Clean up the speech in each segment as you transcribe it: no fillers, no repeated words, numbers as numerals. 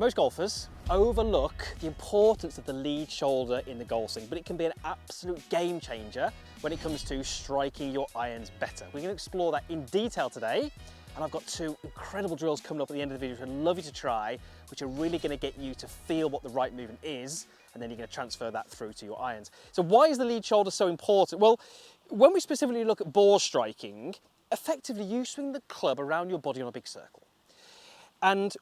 Most golfers overlook the importance of the lead shoulder in the golf swing, but it can be an absolute game changer when it comes to striking your irons better. We're going to explore that in detail today, and I've got two incredible drills coming up at the end of the video which I'd love you to try, which are really going to get you to feel what the right movement is, and then you're going to transfer that through to your irons. So why is the lead shoulder so important? Well, when we specifically look at ball striking, effectively you swing the club around your body on a big circle. And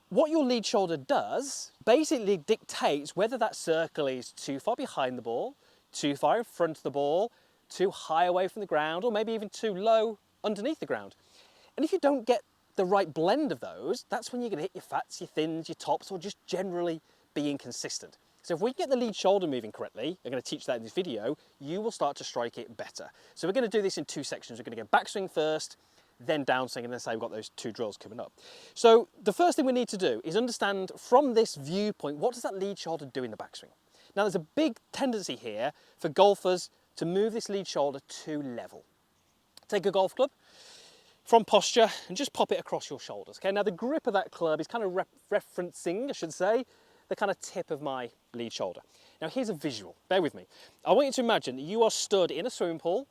what your lead shoulder does basically dictates whether that circle is too far behind the ball, too far in front of the ball, too high away from the ground, or maybe even too low underneath the ground. And if you don't get the right blend of those, that's when you're going to hit your fats, your thins, your tops, or just generally be inconsistent. So if we get the lead shoulder moving correctly, I'm going to teach that in this video, you will start to strike it better. So we're going to do this in two sections. We're going to go backswing first, then downswing, and then say we've got those two drills coming up. So the first thing we need to do is understand from this viewpoint, what does that lead shoulder do in the backswing? Now there's a big tendency here for golfers to move this lead shoulder too level. Take a golf club from posture and just pop it across your shoulders. Okay, now the grip of that club is kind of referencing, I should say, the kind of tip of my lead shoulder. Now here's a visual, bear with me. I want you to imagine that you are stood in a swimming pool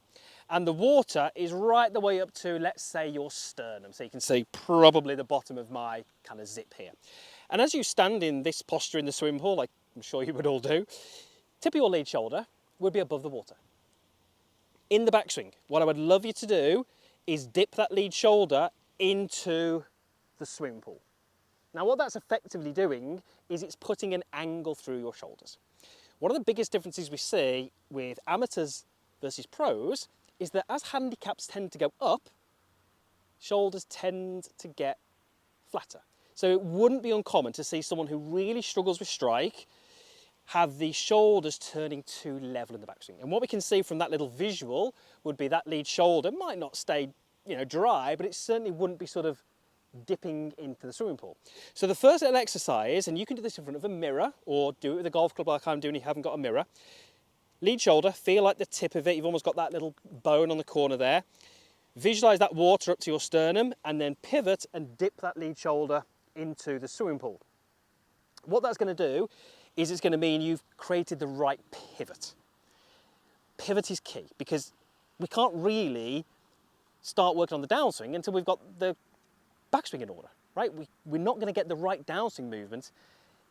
and the water is right the way up to, let's say, your sternum. So you can see probably the bottom of my kind of zip here. And as you stand in this posture in the swimming pool, like I'm sure you would all do, tip of your lead shoulder would be above the water. In the backswing, what I would love you to do is dip that lead shoulder into the swimming pool. Now what that's effectively doing is it's putting an angle through your shoulders. One of the biggest differences we see with amateurs versus pros is that as handicaps tend to go up, shoulders tend to get flatter. So it wouldn't be uncommon to see someone who really struggles with strike have the shoulders turning too level in the backswing. And what we can see from that little visual would be that lead shoulder might not stay, dry, but it certainly wouldn't be sort of dipping into the swimming pool. So the first little exercise, and you can do this in front of a mirror or do it with a golf club like I'm doing if you haven't got a mirror. Lead shoulder, feel like the tip of it, you've almost got that little bone on the corner there. Visualize that water up to your sternum and then pivot and dip that lead shoulder into the swimming pool. What that's going to do is it's going to mean you've created the right pivot. Pivot is key because we can't really start working on the downswing until we've got the backswing in order, right? We're not going to get the right downswing movement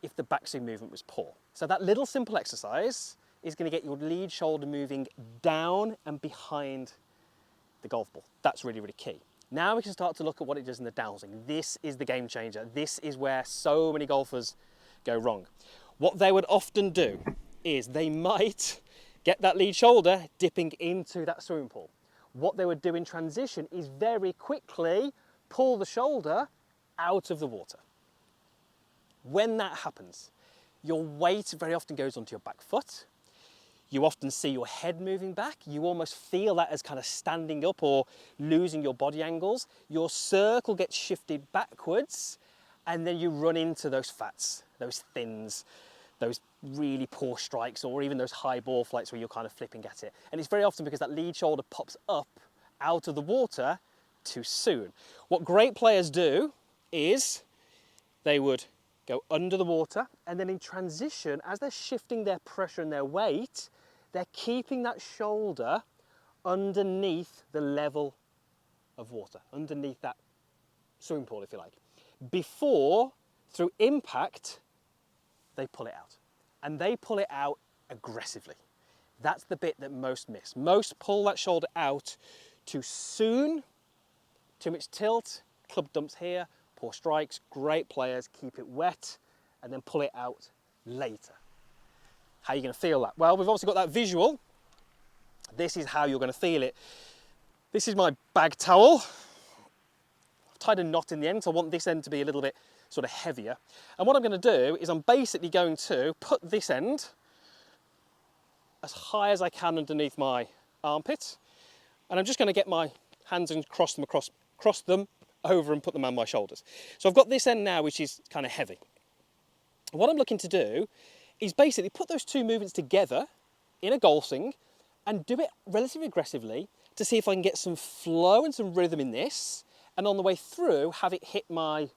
if the backswing movement was poor. So that little simple exercise is going to get your lead shoulder moving down and behind the golf ball. That's really, really key. Now we can start to look at what it does in the downswing. This is the game changer. This is where so many golfers go wrong. What they would often do is they might get that lead shoulder dipping into that swimming pool. What they would do in transition is very quickly pull the shoulder out of the water. When that happens, your weight very often goes onto your back foot. You often see your head moving back. You almost feel that as kind of standing up or losing your body angles. Your circle gets shifted backwards and then you run into those fats, those thins, those really poor strikes or even those high ball flights where you're kind of flipping at it. And it's very often because that lead shoulder pops up out of the water too soon. What great players do is they would go under the water and then in transition, as they're shifting their pressure and their weight, they're keeping that shoulder underneath the level of water, underneath that swimming pool, if you like, before, through impact, they pull it out. And they pull it out aggressively. That's the bit that most miss. Most pull that shoulder out too soon, too much tilt, club dumps here, poor strikes. Great players keep it wet and then pull it out later. How are you going to feel that? Well, we've obviously got that visual. This is how you're going to feel it. This is my bag towel. I've tied a knot in the end, so I want this end to be a little bit sort of heavier. And what I'm going to do is I'm basically going to put this end as high as I can underneath my armpit. And I'm just going to get my hands and cross them over and put them on my shoulders. So I've got this end now, which is kind of heavy. What I'm looking to do is basically put those two movements together in a golf swing and do it relatively aggressively to see if I can get some flow and some rhythm in this, and on the way through have it hit my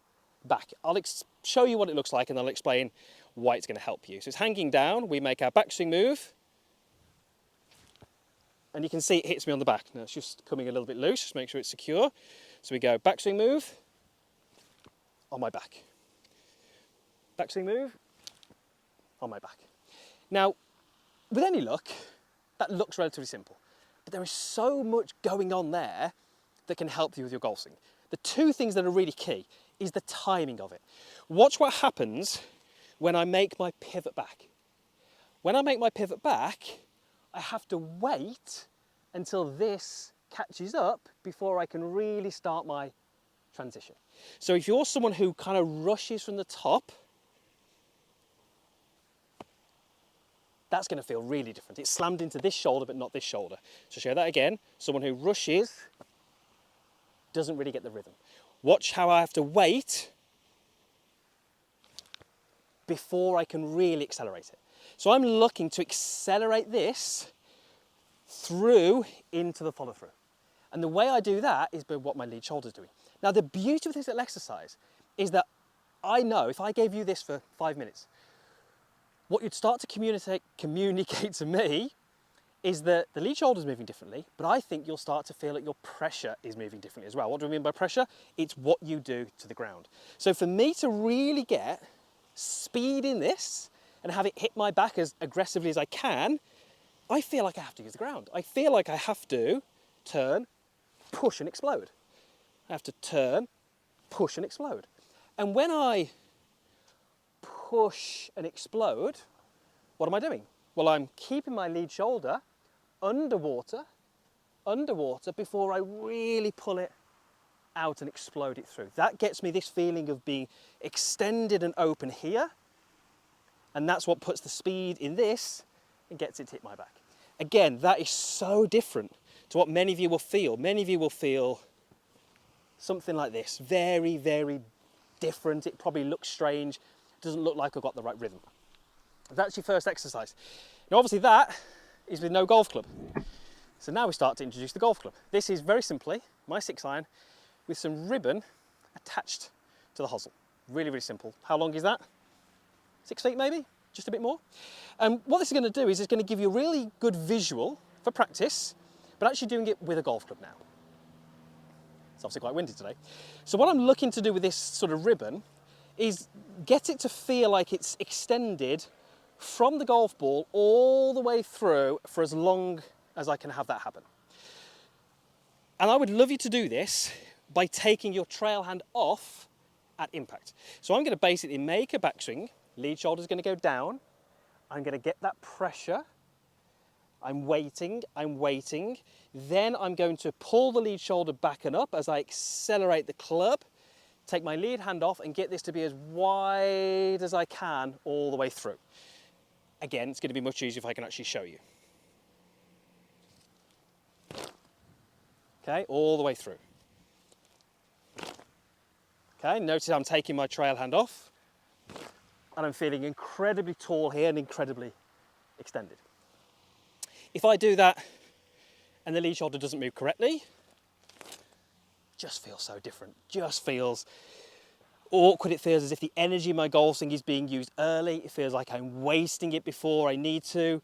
back. I'll show you what it looks like and I'll explain why it's going to help you. So it's hanging down, we make our backswing move, and you can see it hits me on the back. Now it's just coming a little bit loose, just make sure it's secure. So we go backswing move, on my back. Backswing move, on my back. Now, with any luck, that looks relatively simple, but there is so much going on there that can help you with your golf swing. The two things that are really key is the timing of it. Watch what happens when I make my pivot back. When I make my pivot back, I have to wait until this catches up before I can really start my transition. So if you're someone who kind of rushes from the top, that's going to feel really different. It's slammed into this shoulder, but not this shoulder. So show that again. Someone who rushes doesn't really get the rhythm. Watch how I have to wait before I can really accelerate it. So I'm looking to accelerate this through into the follow through. And the way I do that is by what my lead shoulder is doing. Now the beauty of this little exercise is that I know if I gave you this for 5 minutes, what you'd start to communicate to me is that the lead shoulder is moving differently, but I think you'll start to feel that your pressure is moving differently as well. What do I mean by pressure? It's what you do to the ground. So for me to really get speed in this and have it hit my back as aggressively as I can, I feel like I have to use the ground. I feel like I have to turn, push and explode. I have to turn, push and explode. And when I push and explode, what am I doing? Well, I'm keeping my lead shoulder underwater before I really pull it out and explode it through. That gets me this feeling of being extended and open here, and that's what puts the speed in this and gets it to hit my back. Again, that is so different to what many of you will feel. Many of you will feel something like this, very, very different. It probably looks strange. It doesn't look like I've got the right rhythm. That's your first exercise. Now, obviously that is with no golf club. So now we start to introduce the golf club. This is very simply my 6-iron with some ribbon attached to the hosel. Really, really simple. How long is that? 6 feet maybe? Just a bit more. And what this is going to do is it's going to give you a really good visual for practice, but actually doing it with a golf club now. It's obviously quite windy today. So what I'm looking to do with this sort of ribbon is get it to feel like it's extended from the golf ball all the way through for as long as I can have that happen. And I would love you to do this by taking your trail hand off at impact. So I'm going to basically make a backswing, lead shoulder is going to go down, I'm going to get that pressure, I'm waiting, then I'm going to pull the lead shoulder back and up as I accelerate the club, take my lead hand off and get this to be as wide as I can all the way through. Again, it's going to be much easier if I can actually show you. Okay, all the way through. Okay, notice I'm taking my trail hand off and I'm feeling incredibly tall here and incredibly extended. If I do that and the lead shoulder doesn't move correctly, it just feels so different. Just feels awkward. It feels as if the energy in my golf swing is being used early. It feels like I'm wasting it before I need to.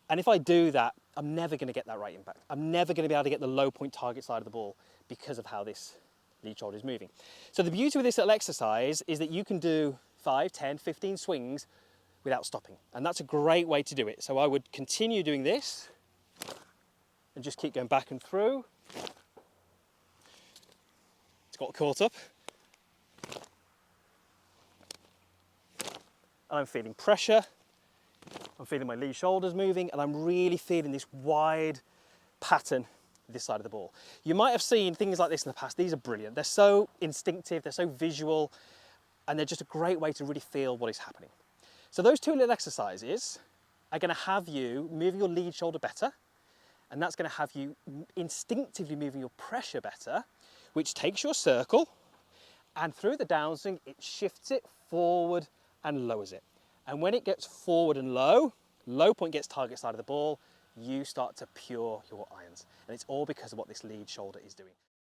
And if I do that, I'm never going to get that right impact. I'm never going to be able to get the low point target side of the ball because of how this lead shoulder is moving. So the beauty with this little exercise is that you can do 5, 10, 15 swings without stopping. And that's a great way to do it. So I would continue doing this and just keep going back and through. It's got caught up. And I'm feeling pressure. I'm feeling my lead shoulders moving, and I'm really feeling this wide pattern this side of the ball. You might have seen things like this in the past. These are brilliant. They're so instinctive, they're so visual, and they're just a great way to really feel what is happening. So those two little exercises are going to have you moving your lead shoulder better, and that's going to have you instinctively moving your pressure better, which takes your circle, and through the downswing, it shifts it forward and lowers it. And when it gets forward and low point gets target side of the ball, you start to pure your irons. And it's all because of what this lead shoulder is doing.